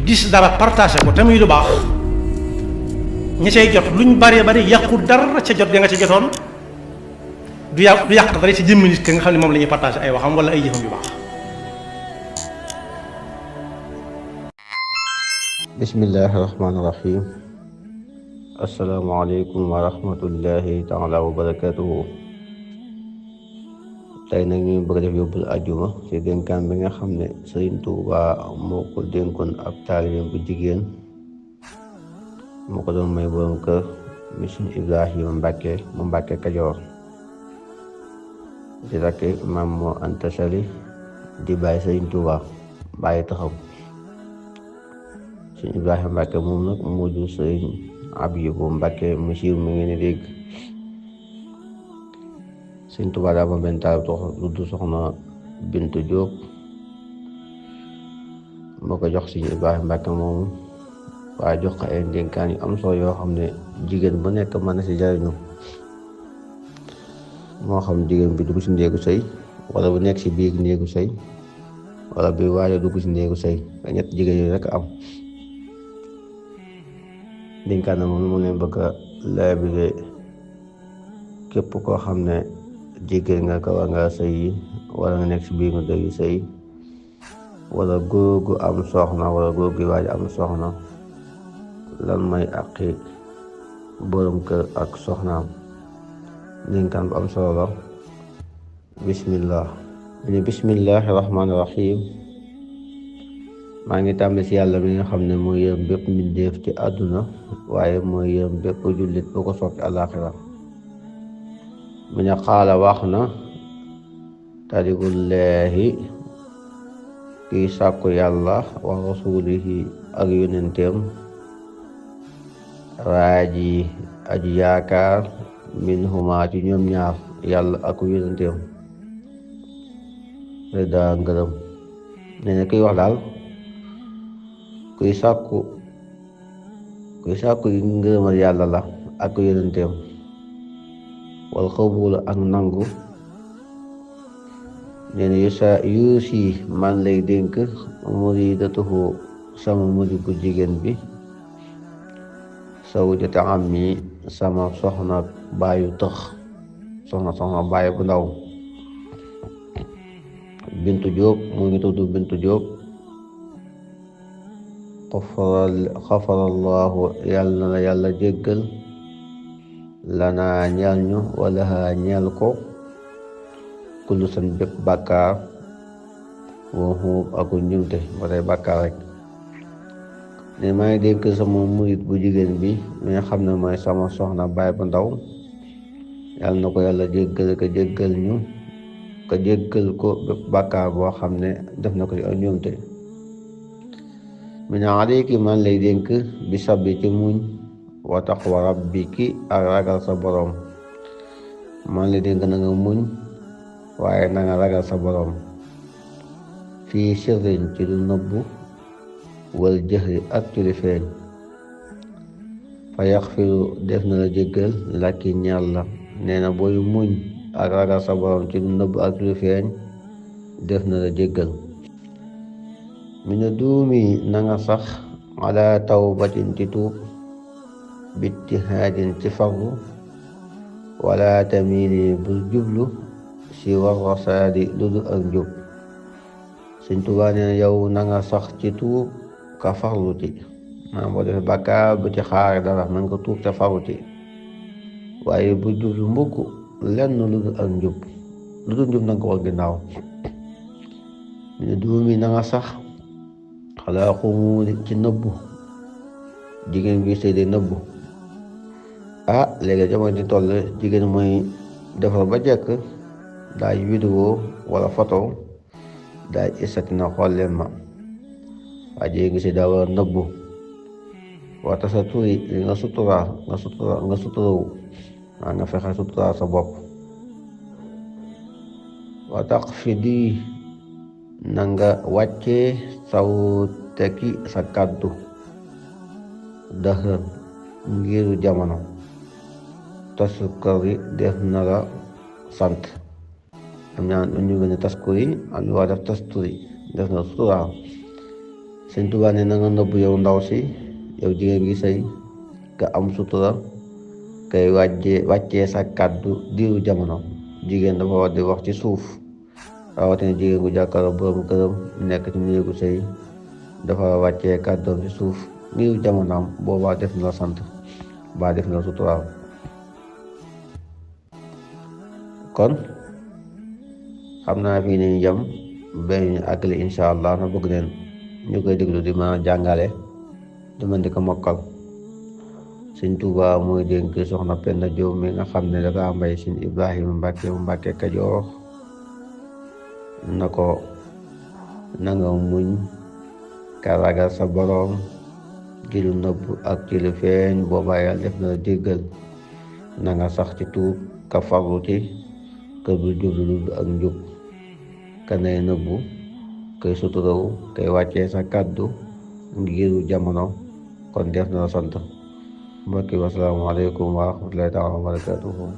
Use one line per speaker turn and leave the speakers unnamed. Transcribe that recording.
gis dara partagé ko te muy lu baax ñi cay jot luñ bari bari yàqu dara ca jot ga nga ca jotoon du yàq dara ci jëmmi nit ki nga xam ne moom la ñuy partagé ay waxam wala ay jëfam yu baax.
bismillahi rahmaani rahim. asalaamaaleykum wa rahmatullahi taala wa barakatuhu. tey nag ñu bëgg a def yóbbul ajjuma ci dénkaan bi nga xam ne Sëriñ Tuubaa moo ko dénkoon ab taalibeem bu jigéen moo ko doon may borom kër mi Sëriñ Ibrahima Mbàkke mu Mbàkke Kajoor di rakki Maam Mor Anta Sali di bàyyi Sëriñ Tuubaa bàyyi taxaw. Sëriñ Ibrahima Mbàkke moom nag moo jur Sëriñ Abibu Mbàkke mu siiw mi ngeen di dégg. Sëriñ Tuubaa daa ba benn taal tudd soxna Bintu Jóob moo ko jox Sëriñ Ibrahima Mbàkke moomu waaye jox ko ay ndénkaan yu am solo yoo xam ne jigéen bu nekk mën na si jariñu, moo xam jigéen bi dugg si néegu sëy wala bu nekk si biir néegu sëy wala bi waaye dugg si néegu sëy nga ñett jigéen yooyu rek am ndénkaan na moom mu leen bëgg a laabire képp koo xam ne jigéen nga ko war nga sëy wala nga nekk si biir nga dëgg sëy wala góor gu am soxna wala góor gu waaj am soxna lan mooy àqi borom kër ak soxnaam. ndénkaan bu am solo la. bismillahi rahmaani rahim. maa ngi tàmbali si yàlla mi nga xam ne mooy yërëm bépp mbindeef ci àdduna waaye mooy yërëm bépp jullit bu ko soppi àllaaxira. mi ne xaala wax na taribullaahi kiy sàkku yàlla wa rasuulihi ak yonenteem raaji aji yaakaar min huma ci ñoom ñaar yàlla ak yonenteem rida ngërëm. nee na kiy wax daal kuy sàkku ngërëmal yàlla la ak yonenteem wal xabul ak nangu. nee na yuusi man lay dénk muridatuhu sama murid bu jigéen bi sawjata ammi sama soxna baayu tëx soxna baayu bu ndaw. Bintu Jóob mu ngi tudd Bintu Jóob. xafarallahu yàlla na la yàlla jéggal lanaa ñeel ñu wala ha ñeel ko kullu san bépp bàkkaar woo xuub aku njumte ba tey bàkkaar rek. ne maa ngi dénk sama murit bu jigéen bi mi nga xam ne mooy sama soxna baay bu ndaw yàlla na ko yàlla jéggal ka jéggal ko bépp bàkkaar boo xam ne def na ko ci ak njumte. mi ne alayki man lay dénk bi sabbi ci muñ wa taqwa rabbiki ak ragal sa borom. man lay dénk na nga muñ waaye na nga ragal sa borom. fii sirrin ci lu nëbbu wal jëxri ak ci lu feeñ. fa yaxfiru def na la jéggal lakki ñeel la. nee na booy muñ ak ragal sa borom ci lu nëbbu ak ci lu feeñ def na la jéggal. mi ne duumi na nga sax ala tawbatin ci tuub bittihaadin ci farlu wala tamili bul jublu si war rasaadi lu dul ak njub. Sëñ Tuubaa nee na yow na nga sax ci tuub ka farlu ci maanaam boo defee bàkkaar bu ci xaare dara man ko tuub te farlu ci waaye bul jublu mbukk lenn lu dul ak njub lu dul njub nanga ko war ginnaaw. mi ne duumi na nga sax xalaa xumu ci nëbbu jigéen bi sëy de nëbbu. léegi jamono di toll jigéen mooy defar ba jekk daay vidéo wala photo daay isati na xool leen ma waaye jigéen ngi si daa war a nëbbu waxta sa turi li nga suturawu nga fexe sutura sa bopp. wa tax fi di na nga wàccee sawteki sa kàddu dëxër ngiru jamono. tasukari def na la sant am ñaan ñu gën a taskuri am ñu waa def tasturi def na suturaaw. Sëñ Tuubaa ne na nga nëbb yow ndaw si, yow jigéen gi sëy, ka am sutura kay wàccee sa kàddu diiru jamono. Jigéen dafa war di wax ci suuf, rawatina jigéen gu jàkkaarloo borom këram nekk ci néegu sëy dafa wàccee kàddoom ci suuf diiru jamonoom. boobaa def na la sant baa def na la suturaal. kon xam naa fii nañu jam benn ñu àggale incha allah. na bëgg leen ñu koy déglu di mën a jàngale di mën di ko mokkal. Sëñ Tuubaa mooy dénk soxna Penda Jóob mi nga xam ne dafa mbay Sëñ Ibrahima Mbàkke bu Mbàkke Kajoor na ko na nga muñ ka ragal sa boroom ci lu nëbb ak ci lu feeñ, boobaa Yàlla def na la jéggal. na nga sax ci tuub ka farlu ci kër bu jublu ak njub, ka nay nëbbu kay suturawu kay wàccee sa kàddu ngiru jamono. kon def na la sant. mbokki wasalaamaaleykum wa rahmatullahi taala wa barakatuhu.